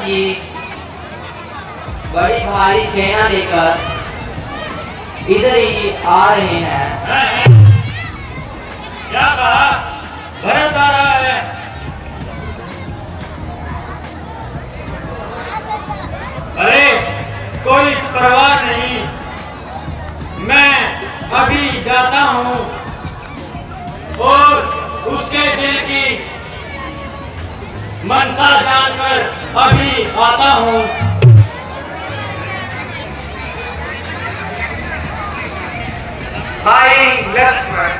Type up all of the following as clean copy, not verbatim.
जी बड़ी भारी सेना लेकर इधर ही आ रहे हैं। क्या कहा? भरत आ रहा है। अरे कोई परवाह नहीं, मैं अभी जाता हूँ और उसके दिल की मनसा जानकर अभी आता हूँ। भाई लक्ष्मण,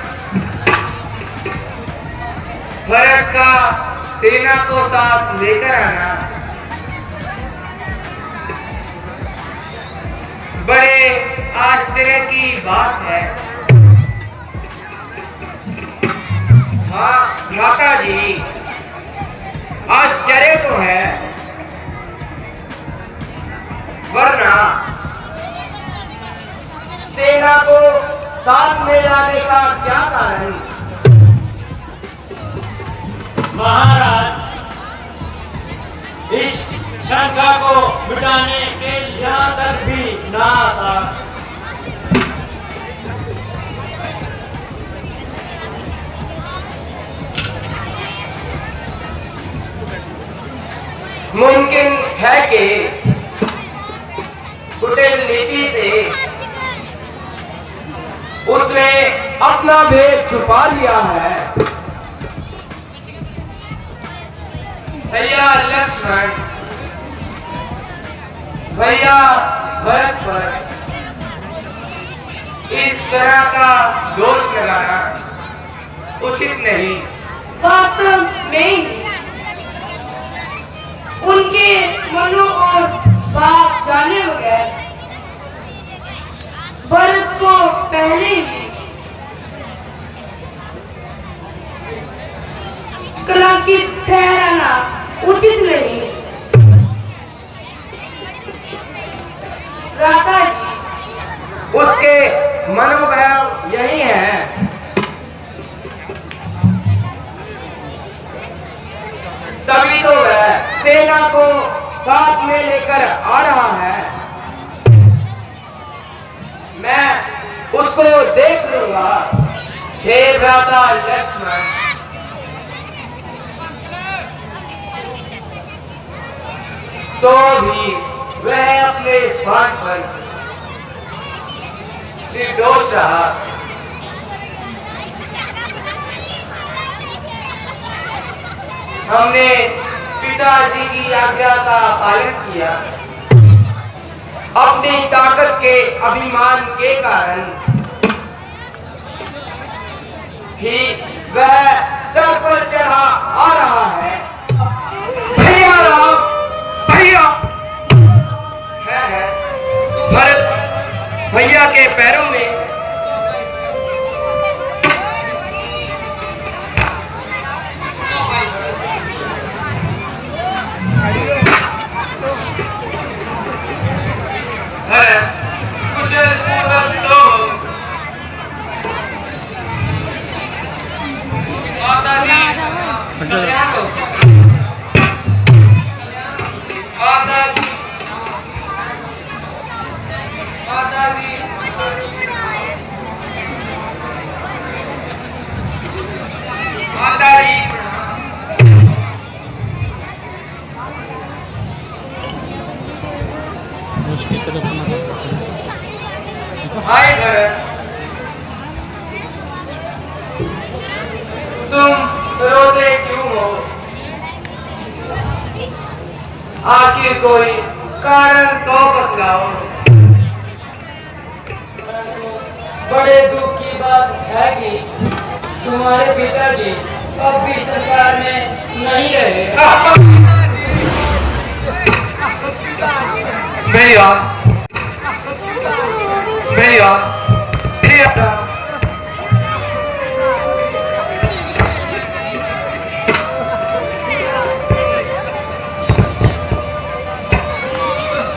भरत का सेना को साथ लेकर आना बड़े आश्चर्य की बात है। हाँ माता जी, आश्चर्य तो है, वरना सेना को साथ में लाने का क्या कारण? महाराज, इस शंका को मिटाने के यहाँ तक भी ना आता। मुमकिन है कि कुटिल नीति से उसने अपना भेद छुपा लिया है। भैया लक्ष्मण, भैया भरत पर इस तरह का दोष लगाना उचित नहीं। वास्तव में उनके मनों और बात जाने बगैर भरत को पहले ही कलंकित ठहराना उचित नहीं। राधा जी, उसके मनोभाव यही है। तभी तो वह सेना को साथ में लेकर आ रहा है। मैं उसको देख लूंगा। हे भ्राता लक्ष्मण, तो भी वह अपने स्थान पर निर्दोष रहा। हमने पिताजी की आज्ञा का पालन किया। अपनी ताकत के अभिमान के कारण ही वह सर पर चढ़ा आ रहा है। भैया राम, भैया है भरत भैया के पैरों में कुशल पूर्वक तो माता जी, माता जी, माता जी, माता जी, हाय भरत, तुम रोते क्यों हो? आखिर कोई कारण तो बतलाओ। बड़े दुख की बात है कि तुम्हारे पिताजी अब भी संसार में नहीं रहे। भैया, भैया, भैया,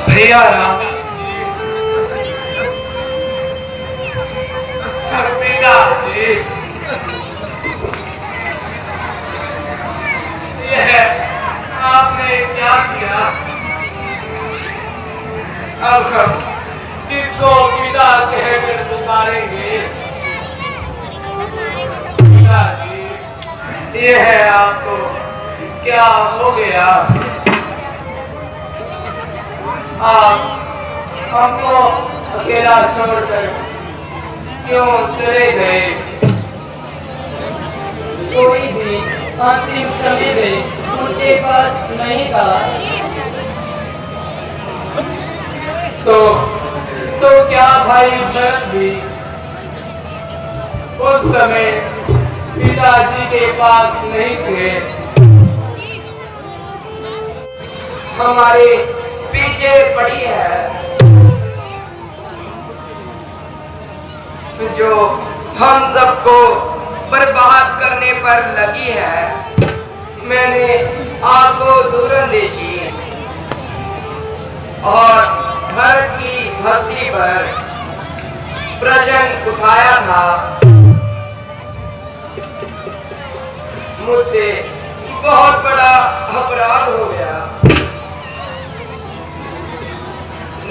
भैया राम, पिताजी, यह आपने क्या किया? ये है आपको क्या हो गया? आप हमको अकेला छोड़कर क्यों चले गए? कोई भी अंतिम समय में उनके पास नहीं था। तो क्या भाई भरत भी उस समय पिताजी के पास नहीं थे? हमारे पीछे पड़ी है, जो हम सबको बर्बाद करने पर लगी है। मैंने आपको दूरंदेशी और भरत की भक्ति पर प्रश्न उठाया था। मुझसे बहुत बड़ा अपराध हो गया।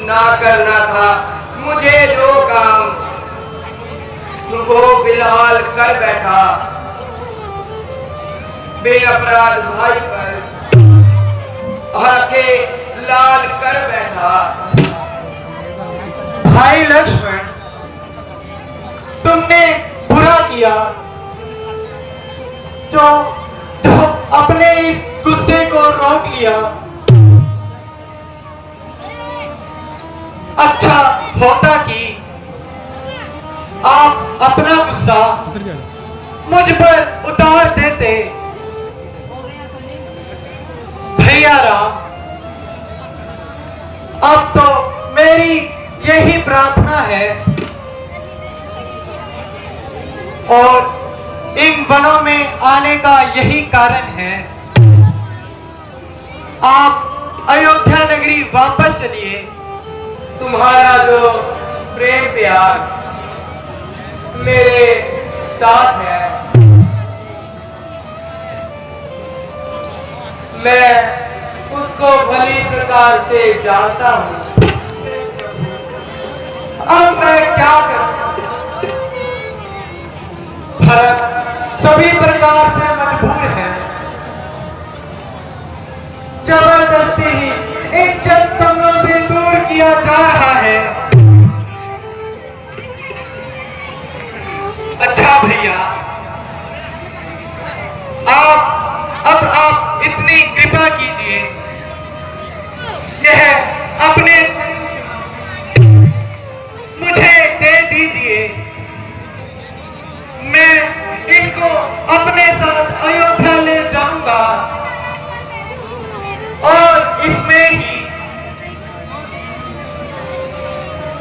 ना करना था मुझे जो काम, वो फिलहाल कर बैठा। बेअपराध भाई पर आंखें लाल कर बैठा। भाई लक्ष्मण, तुमने बुरा किया जो अपने इस गुस्से को रोक लिया। अच्छा होता कि आप अपना गुस्सा मुझ पर उतार देते। भैया राम, अब तो मेरी यही प्रार्थना है और इन वनों में आने का यही कारण है। आप अयोध्या नगरी वापस चलिए। तुम्हारा जो प्रेम प्यार मेरे साथ है, मैं उसको भली प्रकार से जानता हूँ। अब मैं क्या करूं? भरत सभी प्रकार से मजबूर है। जबरदस्ती ही इन चंद कमलों से दूर किया जा रहा है। अच्छा भैया, आप इतनी कृपा कीजिए, यह अपने मुझे दे दीजिए। मैं इनको अपने साथ अयोध्या ले जाऊंगा और इसमें ही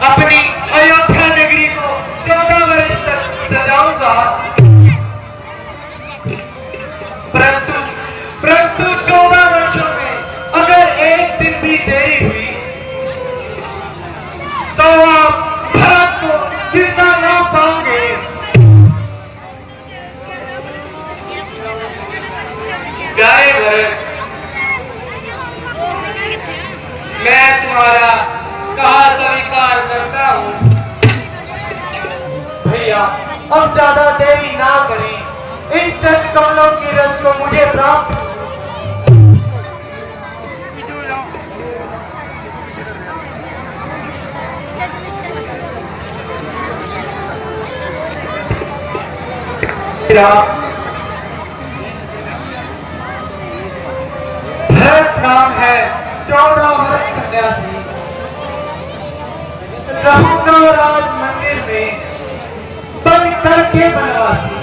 अपनी अयोध्या नगरी को 14 वर्ष तक सजाऊंगा। परंतु 14 वर्षों में अगर एक दिन भी देरी हुई तो आप भरत को जिंदा ना पाओगे। प्यारे भरत, मैं तुम्हारा कहा स्वीकार करता हूँ। भैया अब ज्यादा देरी ना करें, इन चंद कमलों की रस को मुझे प्राप्त भरत नाम है 14 वर्ष सन्यासी, रहूंगा राज मंदिर में बन करके बनवासी।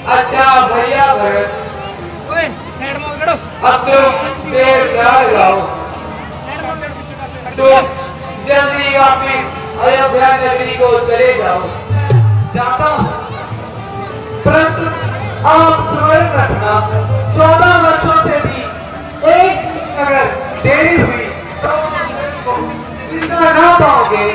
अच्छा भैया भरत, अब तुम देर ना लगाओ। तुम जल्दी वापिस अयोध्या नगरी को चले जाओ। जाता हूं, परंतु आप स्मरण रखना, 14 वर्षों से भी एक अगर देरी हुई तो जिंदा ना पाओगे।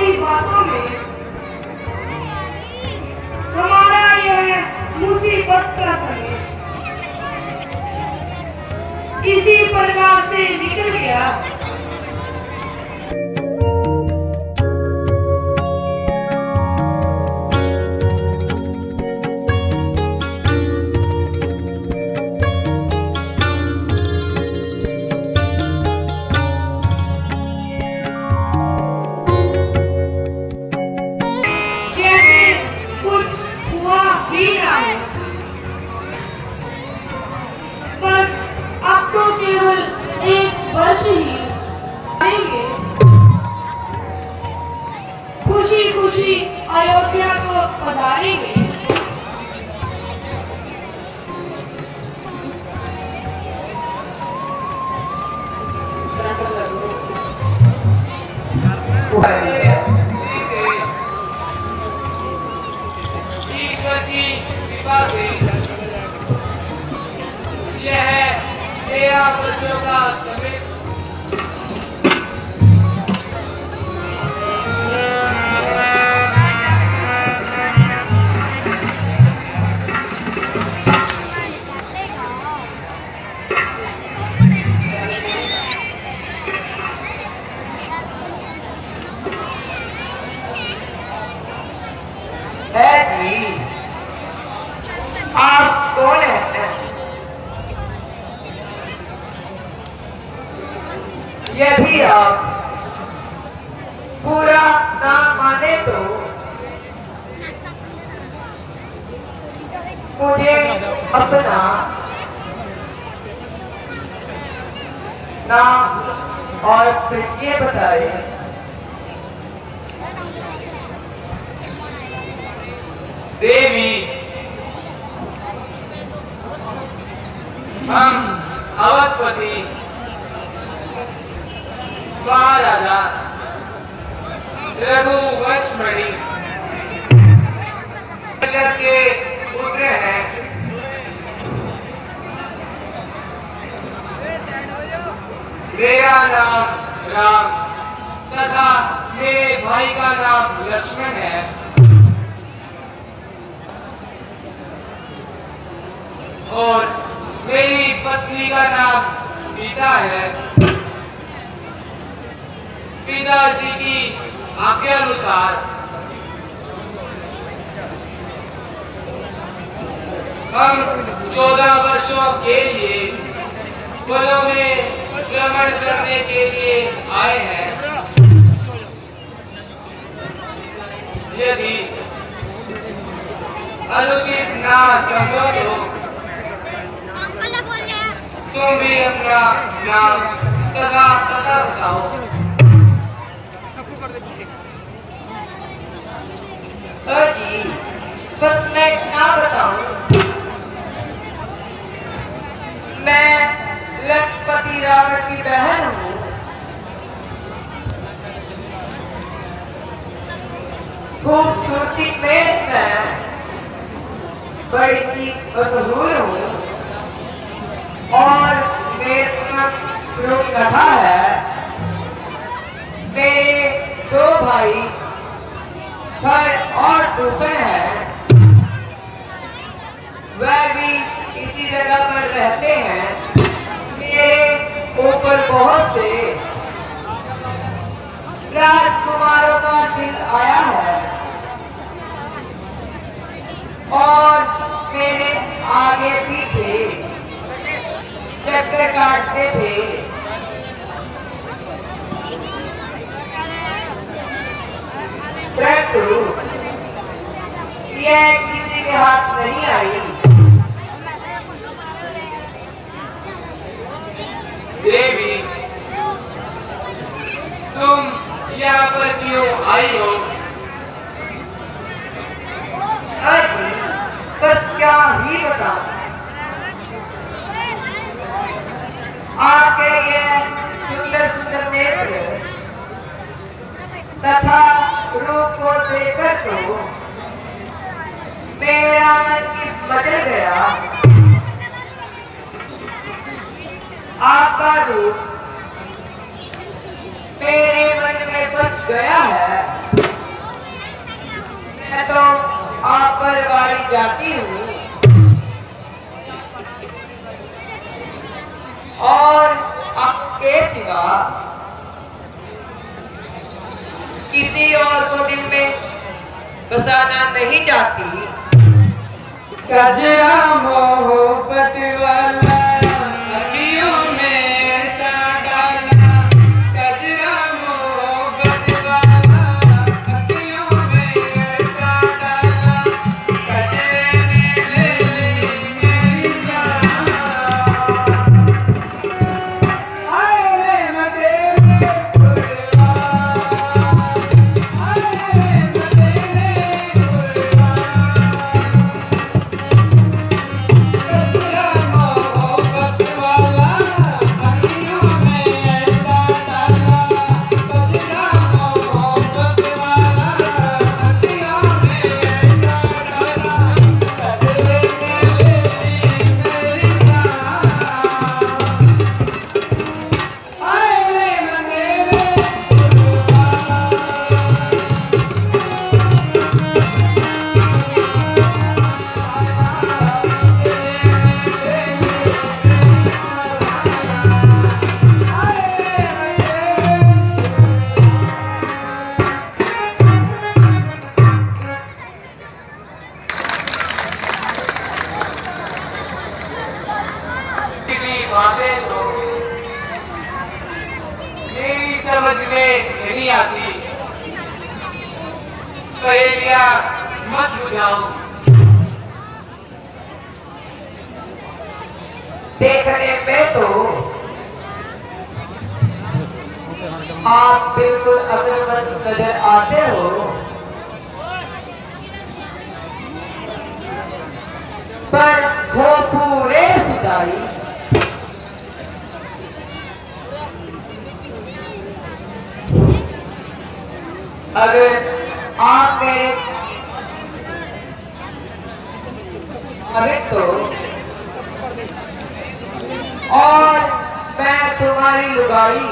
थोड़ी बातों में हमारा यह मुसीबत का समय इसी प्रकार से निकल गया। बस अब तो केवल एक वर्ष ही आएंगे, खुशी खुशी अयोध्या को पधारेंगे। ईश्वर की कृपा से यह 13 वर्षों का समय है जी। आप कौन हैं? यदि आप पूरा नाम माने तो मुझे अपना नाम और फिर ये बताइए। देवी, हम अवधपति महाराजा रघुवंशमणि के पुत्र हैं। मेरा नाम राम तथा मेरे भाई का नाम लक्ष्मण है। और मेरी पत्नी का नाम सीता है। पिताजी की आज्ञानुसार हम 14 वर्षों के लिए वनों में भ्रमण करने के लिए आए हैं। यदि अनुचित ना समझो तो तुम भी अपना नाम तथा पता बताओ। सर जी, बस मैं क्या बताऊं? मैं लखपति रावण की बहन हूँ। खूबसूरती में मैं बड़ी ही मशहूर हूँ और मेरे कथा है। मेरे 2 भाई हर और दूसरे हैं, वह भी इसी जगह पर रहते हैं। मेरे ऊपर बहुत से राजकुमारों का दिल आया है और मेरे आगे पीछे चक्कर काटते थे। परंतु यह किसी के हाथ नहीं आई। देवी, तुम यहाँ पर क्यों आई हो? अजी, बस क्या ही बताऊं। आपके ये सुंदर सुंदर नेत्र तथा रूप को देखकर तो मेरा मन बदल गया। आपका रूप मेरे मन में बस गया है। जाती हूँ और आपके सिवा किसी और को दिल में बसाना नहीं चाहती। कजरा मोहब्बत वाला अखियों में ऐसा डाला, कजरा मोहब्बत वाला अखियों में ऐसा डाला, कजरे ने ले ली मेरी जान। हाय रे मटेरे गुरबान, हाय रे मटेरे गुरबान। बातें तो मेरी समझ में नहीं आती। पहेलियां मत बुझाओ। देखने में तो आप बिल्कुल अक्लमंद नजर आते हो, पर हो पूरे सुधाई। अगर आप मेरे अरे तो और मैं तुम्हारी लुगाई,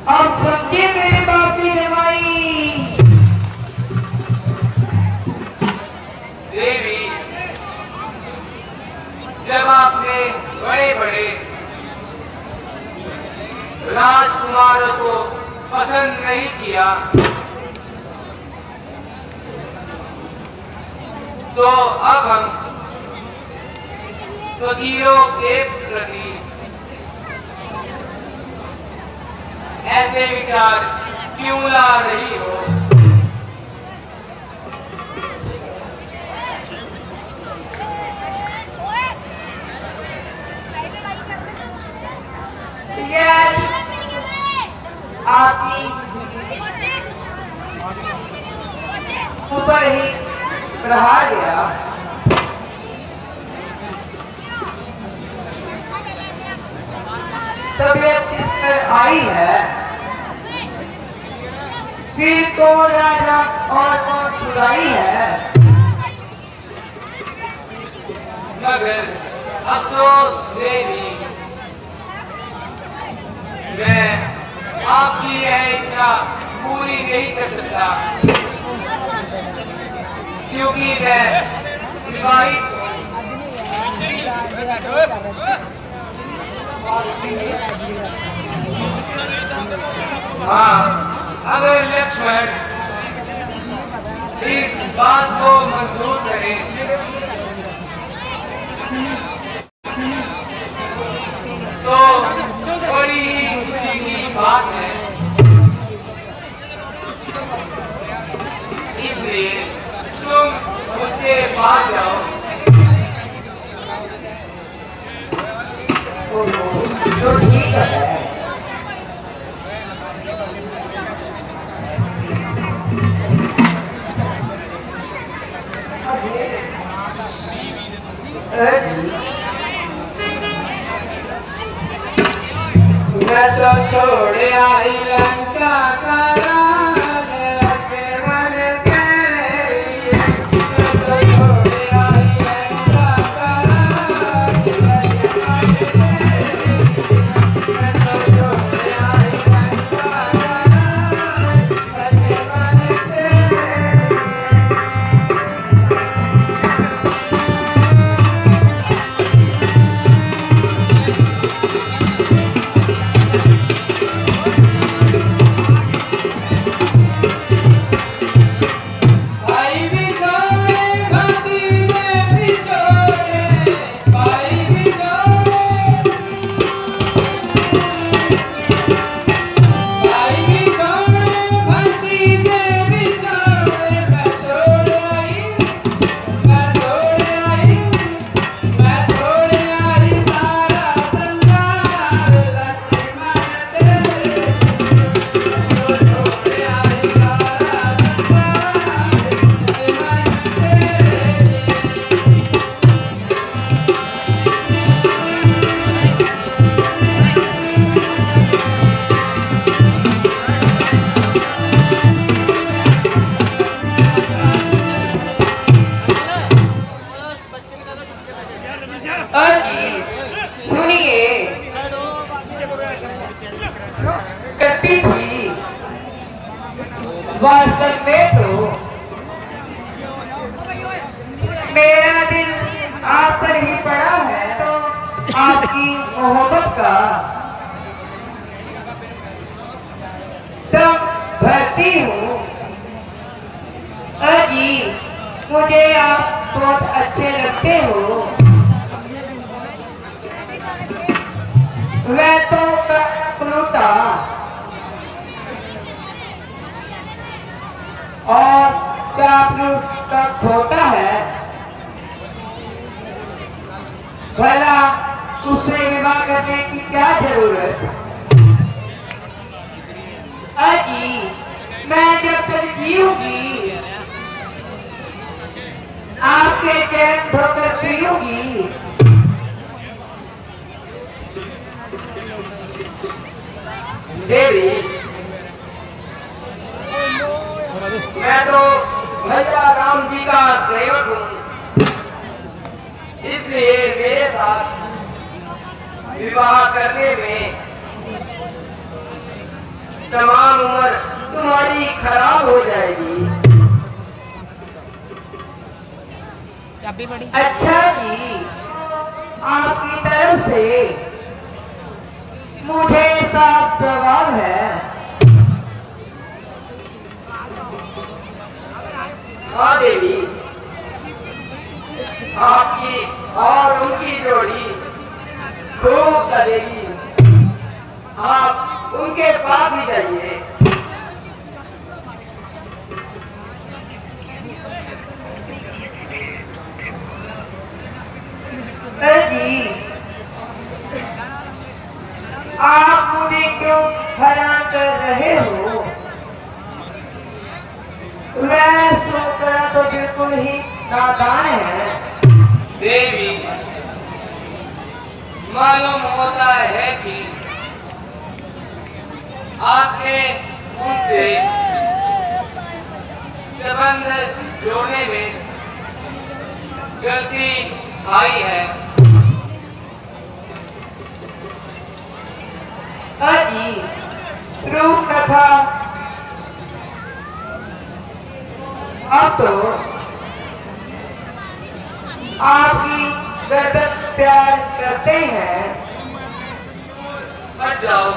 अब समझे मेरे बाप की जवाई। देवी, जब आपने बड़े बड़े राजकुमारों को पसंद नहीं किया, तो अब हम फकीरों के प्रति ऐसे विचार क्यों ला रही हो? आपकी ऊपर ही रहा गया। तबीयत इस पर आई है, फिर कौन राजा और कौन सुधाई है। मगर अफसोस देवी, मैं आपकी यह इच्छा पूरी नहीं कर सकता, क्योंकि मैं विवाहित हाँ, अगर लक्ष्मण इस बात को मंजूर करे तो बड़ी ही खुशी की बात है। इसलिए तुम उसके पास जाओ। जो ठीक है। मैं तो छोड़ आई लंका का राज, लक्ष्मण के लिए। मैं तो छोड़ आई लंका का राज, लक्ष्मण के लिए। मैं तो छोड़ आई लंका का राज, लक्ष्मण के लिए। वास्तव में तो मेरा दिल आप पर ही पड़ा है, तो आपकी मोहब्बत का तब भरती हूँ। अजी मुझे आप बहुत अच्छे लगते हो। मैं तो कलूटा और चापलूट का खोटा है, भला उससे विवाह करने की क्या जरूरत। अजी मैं जब तक जीऊंगी आपके चैन धोकर पीऊंगी। देवी, मैं तो भैया राम जी का सेवक हूँ, इसलिए मेरे साथ विवाह करने में तमाम उम्र तुम्हारी खराब हो जाएगी। अच्छा जी, आपकी तरफ से मुझे साफ जवाब है। हाँ देवी, आपकी और उनकी जोड़ी खूब चलेगी। आप उनके पास ही जाइए। जी आप मुझे क्यों हैरान कर रहे हो। मैं सोचना तो बिल्कुल ही नादान है। देवी, मालूम होता है कि आपने उनसे संबंध जोड़ने में गलती आई है। अजी रूप कथा अब तो आपकी गर्दन प्यार करते हैं। मत जाओ,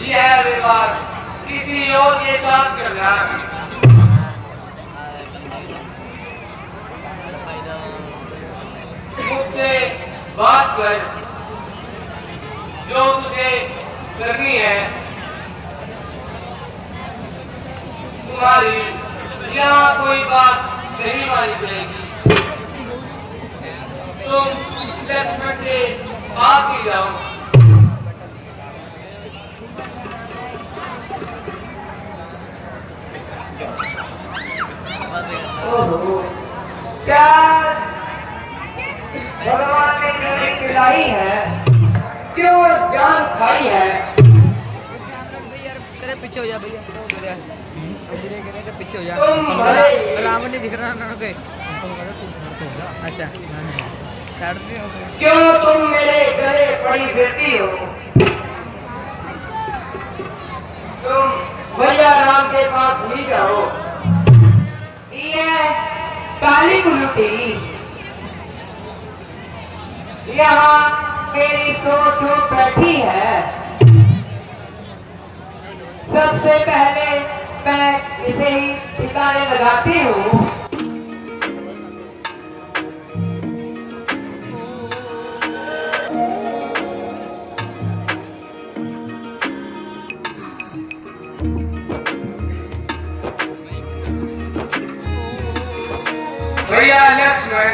यह विवाह किसी और के साथ करना। मुझसे बात कर, जो तुझे करनी है। तुम्हारी यहाँ कोई बात नहीं मानी जाएगी। तुम 10 मिनट के पास ही जाओ। ओहो, क्या भगवान ने कभी खिलाई है, क्यों जान खाई है। पीछे हो जा भैया, पीछे हो जा। तुम राम नहीं दिख रहा ना कोई। अच्छा क्यों तुम मेरे गले पड़ी फिरती हो। तुम भैया राम के पास ही जाओ। ये काली गुल्लुटी यहाँ मेरी सोच बैठी है। सबसे पहले मैं इसे ही ठिकाने लगाती हूँ। भैया लक्ष्मण,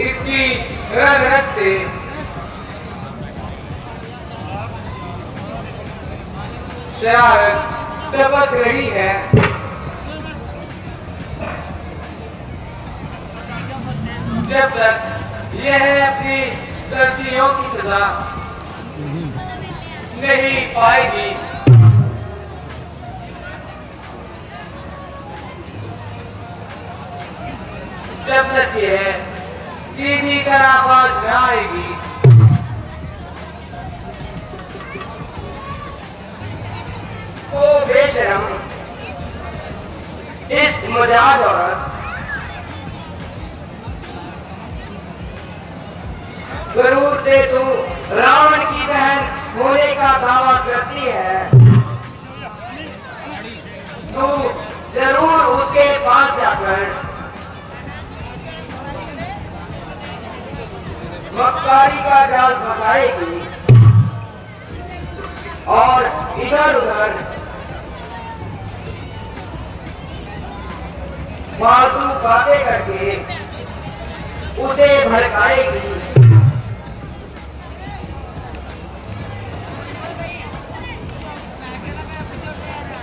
इसकी रग रग से शरारत टपक रही है। जब तक यह अपनी गलतियों की सजा नहीं पाएगी, जब तक यह सीधी तरह बात न आएगी, मजाज औरत जरूर से तू रावण की बहन होने का दावा करती है। तू जरूर उसके पास जाकर मक्कारी का जाल फंसाएगी और इधर उधर फालतू बातें करके उसे भड़काएगी।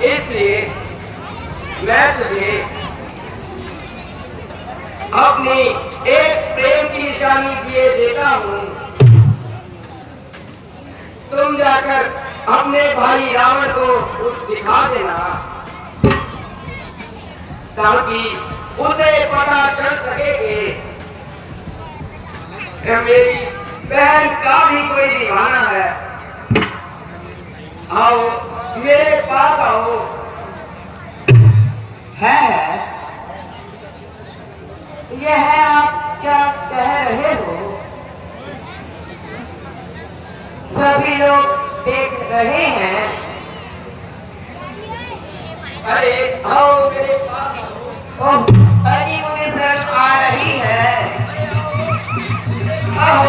इसलिए मैं तुझे अपनी एक प्रेम की निशानी दिए देता हूँ। तुम जाकर अपने भाई रावण को दिखा देना ताकि उसे पता चल सके कि मेरी बहन का भी कोई दीवाना है। आओ मेरे पास आओ। है यह आप क्या कह रहे हो? सभी लोग देख रहे हैं। अरे आओ मेरे पास आओ। ओह, अजी मुझे शर्म आ रही है। आओ